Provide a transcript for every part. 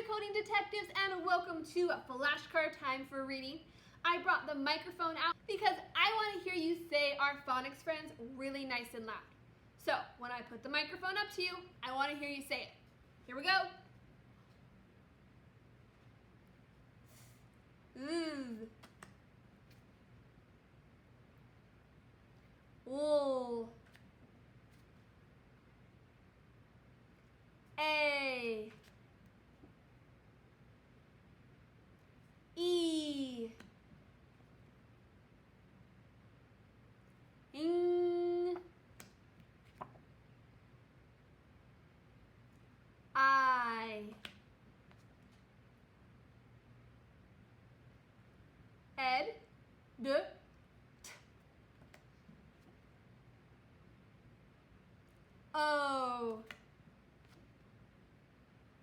Decoding Detectives, and welcome to Flashcard Time for Reading. I brought the microphone out because I want to hear you say our phonics friends really nice and loud. So, when I put the microphone up to you, I want to hear you say it. Here we go. Ooh. Wool. A. E. Ing. I. Ed. D. T. O.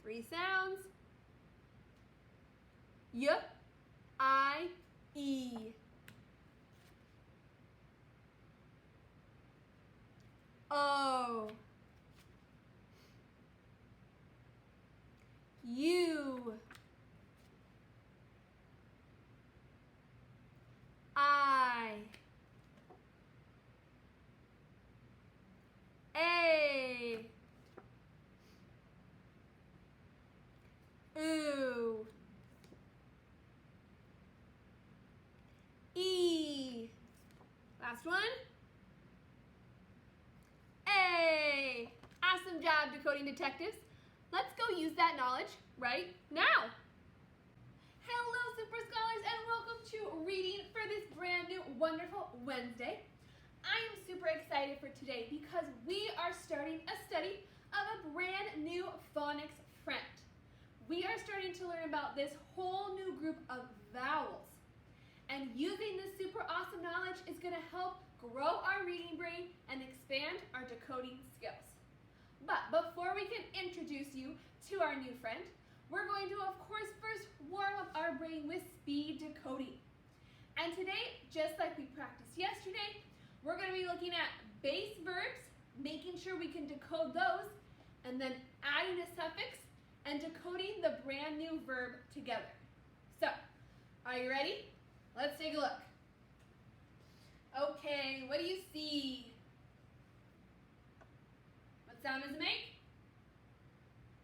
Three sounds. Y. I. E. O. U. I. A. Ooh. E. Last one. A. Awesome job, Decoding Detectives. Let's go use that knowledge right now. Hello, Super Scholars, and welcome to Reading for this brand new, wonderful Wednesday. I am super excited for today because we are starting a study of a brand new phonics friend. We are starting to learn about this whole new group of vowels. And using this super awesome knowledge is going to help grow our reading brain and expand our decoding skills. But before we can introduce you to our new friend, we're going to, of course, first warm up our brain with speed decoding. And today, just like we practiced yesterday, we're going to be looking at base verbs, making sure we can decode those, and then adding a suffix and decoding the brand new verb together. So, are you ready? Let's take a look. Okay, what do you see? What sound does it make?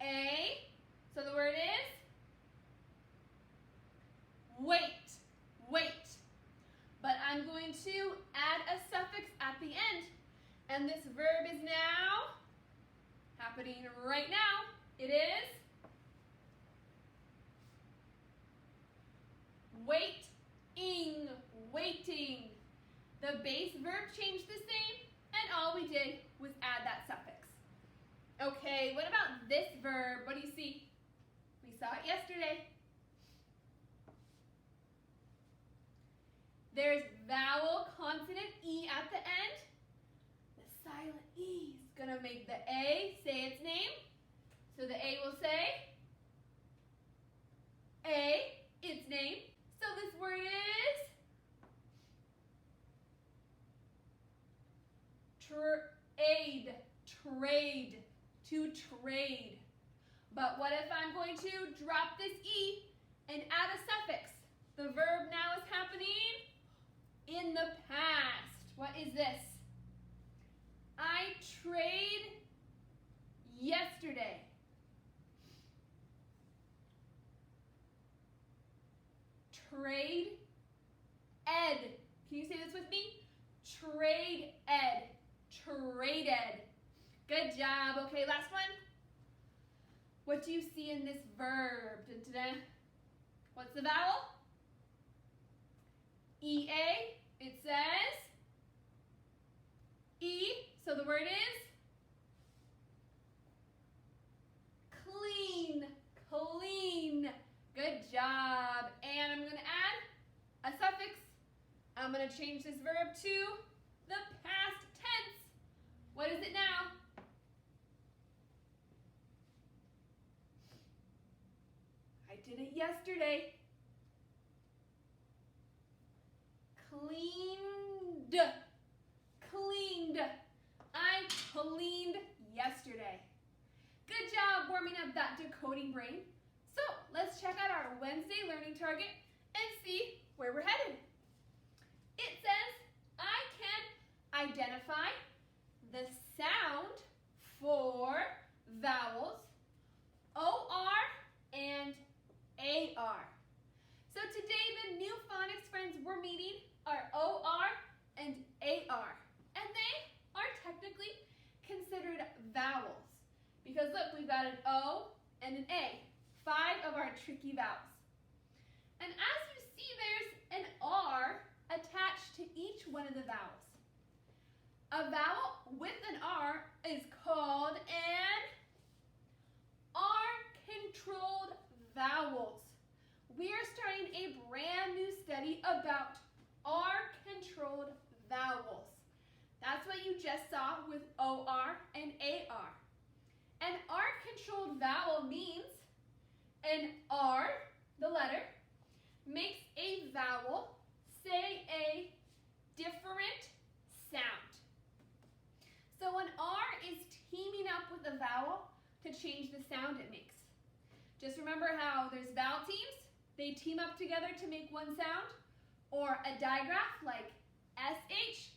A. So the word is wait, wait. But I'm going to add a suffix at the end. And this verb is now happening right now. It is waiting, waiting. The base verb changed the same, and all we did was add that suffix. Okay, what about this verb? What do you see? We saw it yesterday. There's vowel consonant E at the end. The silent E is going to make the A say its name. So the A will say A, its name. So this word is trade, trade, to trade. But what if I'm going to drop this E and add a suffix? The verb now is happening in the past. What is this? I trade yesterday. Trade ed. Can you say this with me? Trade ed. Traded. Good job. Okay, last one. What do you see in this verb? Da-da-da. What's the vowel? E-A. It says E. So the word is clean. Clean. Good job. And I'm going to add a suffix. I'm going to change this verb to the past tense. What is it now? I did it yesterday. Cleaned. Cleaned. I cleaned yesterday. Good job warming up that decoding brain. So let's check out our Wednesday learning target and see where we're headed. It says, I can identify the sound for vowels OR and AR. So today the new phonics friends we're meeting are OR and AR. And they are technically considered vowels. Because look, we've got an O and an A, 5 of our tricky vowels. And as you see, there's an R attached to each one of the vowels. A vowel with an R is called an R-controlled vowels. We are starting a brand new study about R-controlled vowels. That's what you just saw with OR and AR. An R-controlled vowel means an R, the letter, makes a vowel say a different sound. So an R is teaming up with a vowel to change the sound it makes. Just remember how there's vowel teams. They team up together to make one sound. Or a digraph like SH,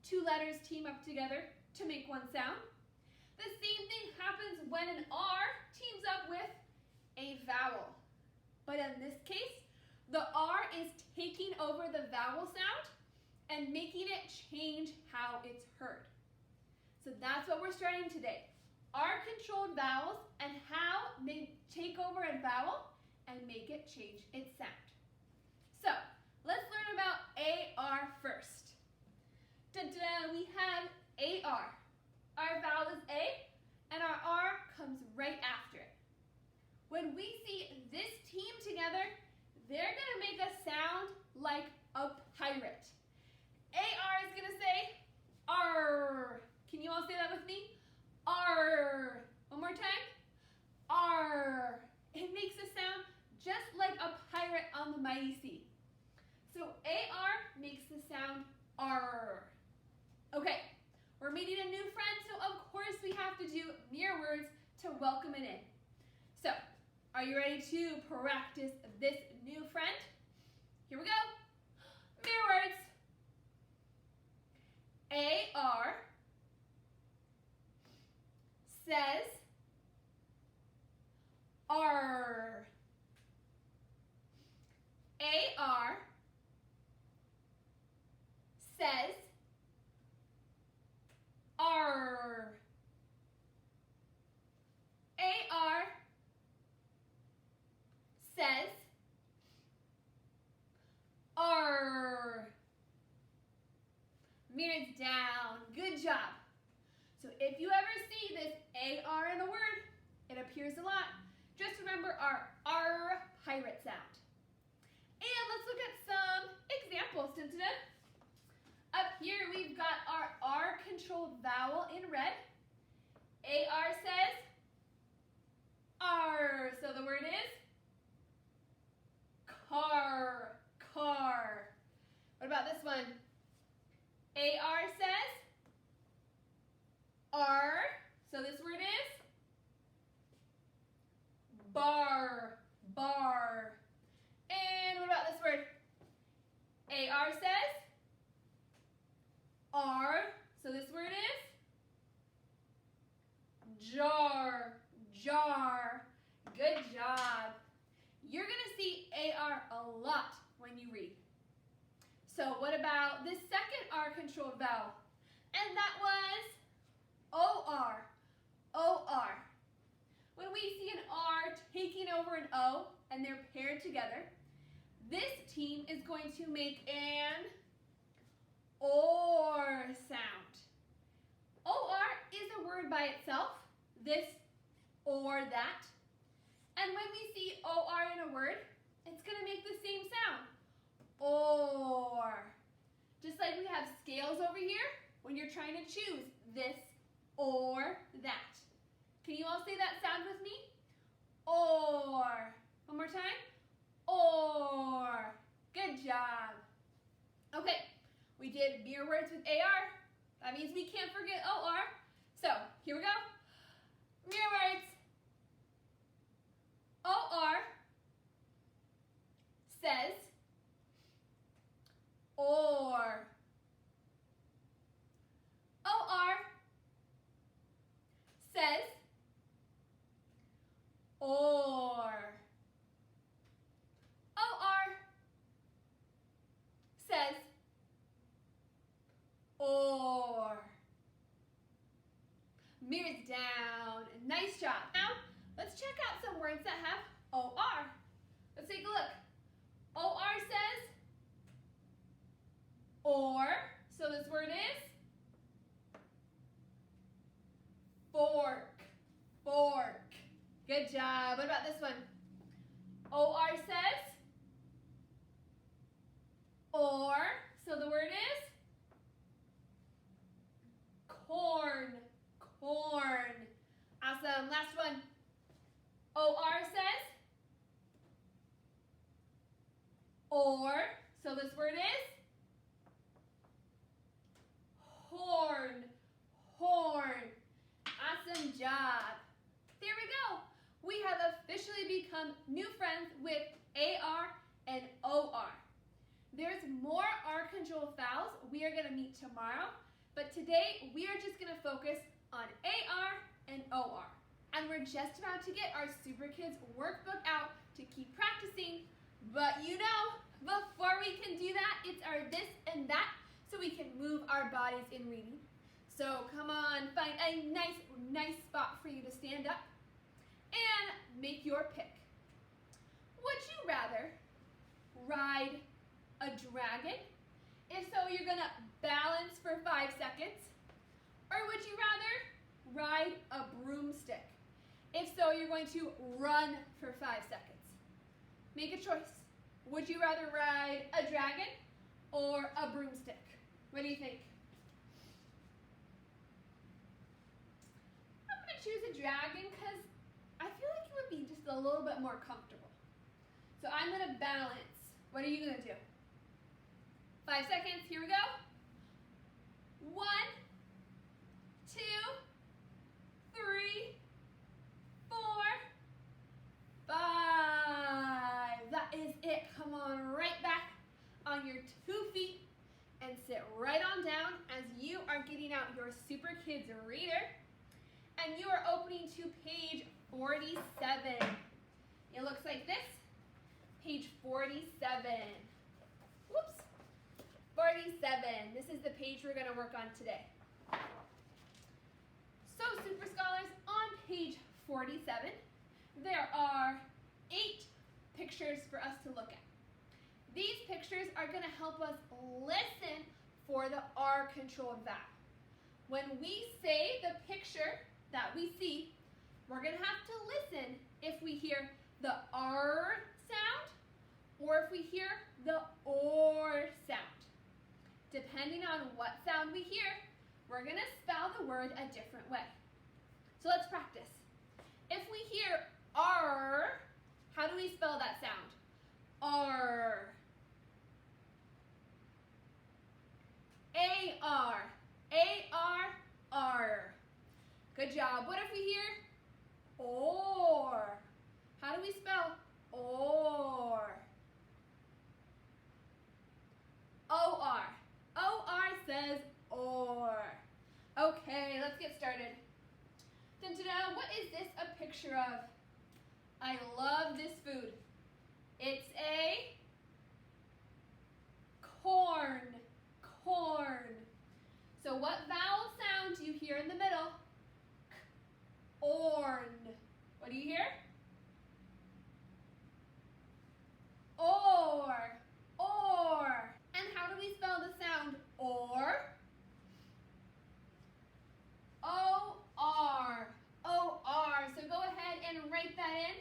2 letters team up together to make one sound. The same thing happens when an R teams up with a vowel. But in this case, the R is taking over the vowel sound and making it change how it's heard. So that's what we're starting today. R-controlled vowels and how they take over a vowel and make it change its sound. So let's learn about AR first. Da-da, we have AR. Our vowel is A and our R comes right after it. When we see this team together, they're going to make a sound like a pirate. AR is going to say R. Can you all say that with me? R. One more time. R. It makes a sound just like a pirate on the mighty sea. So AR makes the sound R. Okay, we're meeting a new friend, so of course we have to do mirror words to welcome it in. So, are you ready to practice this new friend? Here we go. Mirror words. AR says R. AR says R. AR says R. Mirrors down. Good job. So if you ever see this AR in a word, it appears a lot. Just remember our R pirate sound. And let's look at some examples, Tintin. Up here we've got our R-controlled vowel in red. AR says R. So the word is car, car. What about this one? AR says R. So this word is bar, bar. And what about this word? AR says R. So this word is jar, jar. Good job. You're going to see AR a lot when you read. So what about this second R-controlled vowel? And that was OR, OR. When we see an R taking over an O and they're paired together, this team is going to make an OR sound. OR is a word by itself, this or that. And when we see OR in a word, it's going to make the same sound. Or. Just like we have scales over here, when you're trying to choose this or that. Can you all say that sound with me? Or. One more time. Or. Good job. Okay, we did mirror words with AR. That means we can't forget OR. So, here we go. Mirror words. OR Mirrors down. Nice job. Now, let's check out some words that have OR. Let's take a look. OR says or. So this word is fork. Fork. Good job. What about this one? OR says or. So the word is corn. Corn. Awesome. Last one. OR says or. So this word is horn. Horn. Awesome job. There we go. We have officially become new friends with AR and OR. There's more R control vowels we are going to meet tomorrow, but today we are just going to focus on AR and OR. And we're just about to get our Super Kids workbook out to keep practicing, but you know, before we can do that, it's our this and that so we can move our bodies in reading. So come on, find a nice spot for you to stand up and make your pick. Would you rather ride a dragon? If so, you're gonna balance for 5 seconds. Or would you rather ride a broomstick? If so, you're going to run for 5 seconds. Make a choice. Would you rather ride a dragon or a broomstick? What do you think? I'm gonna choose a dragon because I feel like it would be just a little bit more comfortable. So I'm gonna balance. What are you gonna do? 5 seconds, here we go. 1, 2, 3, 4, 5. That is it. Come on right back on your 2 feet and sit right on down as you are getting out your Super Kids reader and you are opening to page 47. It looks like this. Page 47. Whoops. 47. This is the page we're going to work on today. So, Super Scholars, on page 47, there are 8 pictures for us to look at. These pictures are going to help us listen for the R-controlled vowel. When we say the picture that we see, we're going to have to listen if we hear the R sound or if we hear the OR sound. Depending on what sound we hear, we're going to spell the word a different way. So let's practice. If we hear R, how do we spell that sound? R. A-R. A-R-R. Good job. What if we hear OR? How do we spell OR? O-R. O-R says OR. Okay, let's get started. Dun-dun-dun, what is this a picture of? I love this food. It's a corn. Corn. So what vowel sound do you hear in the middle? Orn. What do you hear? Or. Or. And how do we spell the sound or? O-R. O-R. So go ahead and write that in.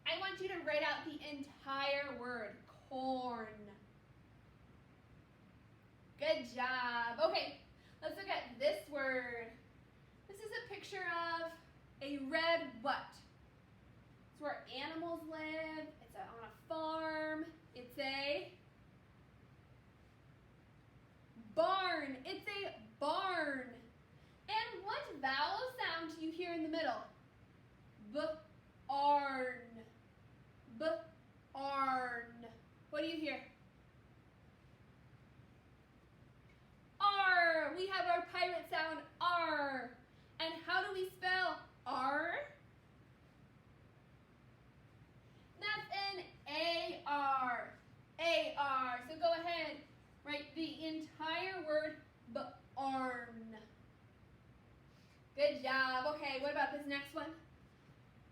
I want you to write out the entire word, corn. Good job. Okay, let's look at this word. This is a picture of a red what? It's where animals live. It's on a farm. It's a barn. It's a barn. And what vowel sound do you hear in the middle? B-arn. B-arn. What do you hear? R. We have our pirate sound R. And how do we spell R? That's an A-R. A-R. So go ahead, write the entire word B-arn. Good job. Okay, what about this next one?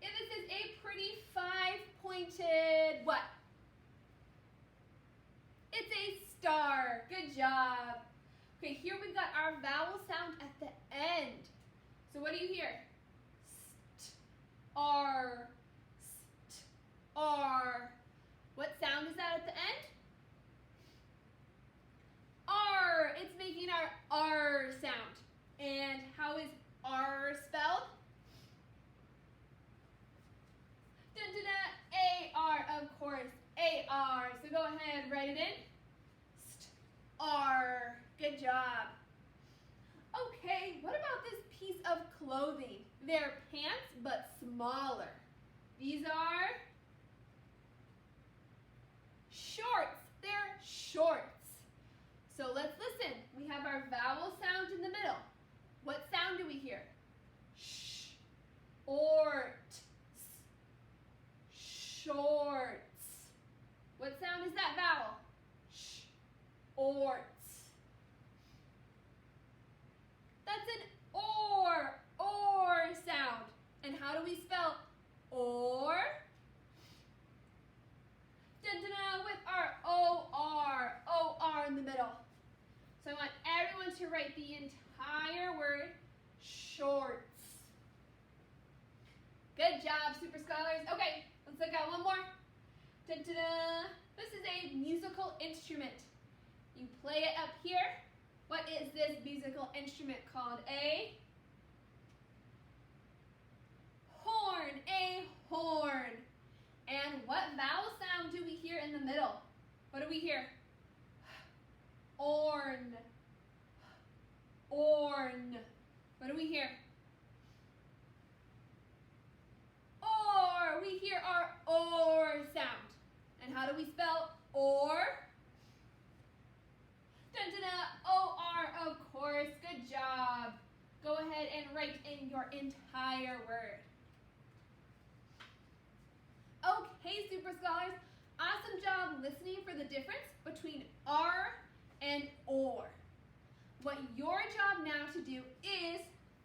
If this is a pretty five-pointed what? It's a star. Good job. Okay, here we've got our vowel sound at the end. So what do you hear? St, R, st, R. What sound is that at the end? R. It's making our R sound. And how is R spelled? A-R, of course. A-R. So go ahead, write it in. St-R. Good job. Okay, what about this piece of clothing? They're pants, but smaller. These are shorts. They're shorts. So let's listen. We have our vowel sound in the middle. What sound do we hear? Sh, ort, shorts. What sound is that vowel? Sh, orts. That's an or sound. And how do we spell or? Dun-dun-dun, with our O-R in the middle. So I want everyone to write the entire word, shorts. Good job, Super Scholars. Okay, let's look at one more. Dun-dun-dun. This is a musical instrument. You play it up here. What is this musical instrument called? A horn. A horn. And what vowel sound do we hear in the middle? What do we hear? Orn. Orn. What do we hear? Or. We hear our or sound. And how do we spell or? Dun-dun-dun, O-R, of course. Good job. Go ahead and write in your entire word. Okay, Super Scholars. Awesome job listening for the difference between R and or. What your job now to do is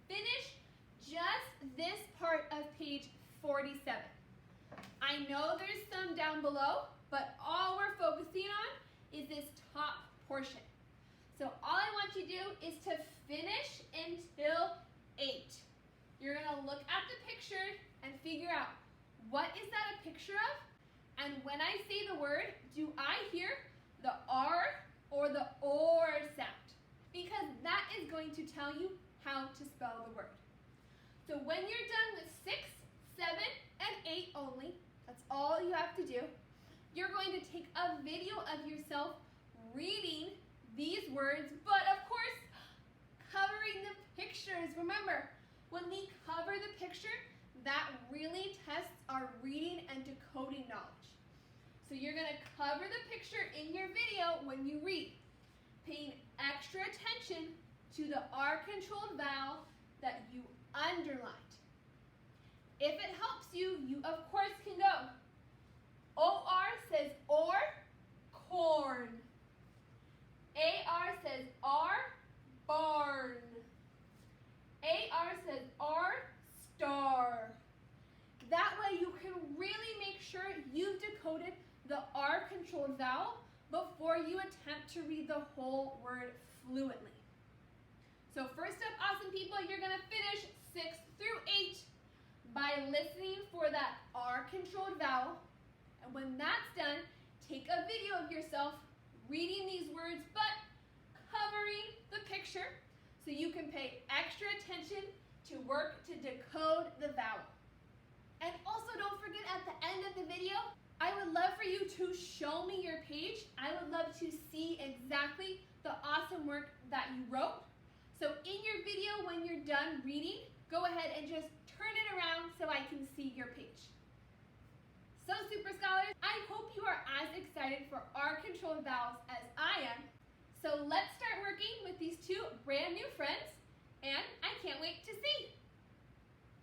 finish just this part of page 47. I know there's some down below, but all we're focusing on is this top portion. So all I want you to do is to finish until 8. You're going to look at the picture and figure out, what is that a picture of? And when I say the word, do I hear the R or the or sound? Because that is going to tell you how to spell the word. So when you're done with 6, 7, and 8 only, that's all you have to do, you're going to take a video of yourself reading these words, but of course, covering the pictures. Remember, when we cover the picture, that really tests our reading and decoding knowledge. So you're going to cover the picture in your video when you read, paying extra attention to the R-controlled vowel that you underlined. If it helps you, you of course can go. O-R says or, corn. A-R says R, barn. A-R says R, star. That way you can really make sure you've decoded the R-controlled vowel before you attempt to read the whole word fluently. So first up, awesome people, you're going to finish 6 through 8 by listening for that R-controlled vowel. And when that's done, take a video of yourself reading these words, but covering the picture so you can pay extra attention to work to decode the vowel. And also don't forget, at the end of the video, I would love for you to show me your page. I would love to see exactly the awesome work that you wrote. So in your video, when you're done reading, go ahead and just turn it around so I can see your page. So Super Scholars, I hope you are as excited for R-controlled vowels as I am. So let's start working with these two brand new friends, and I can't wait to see.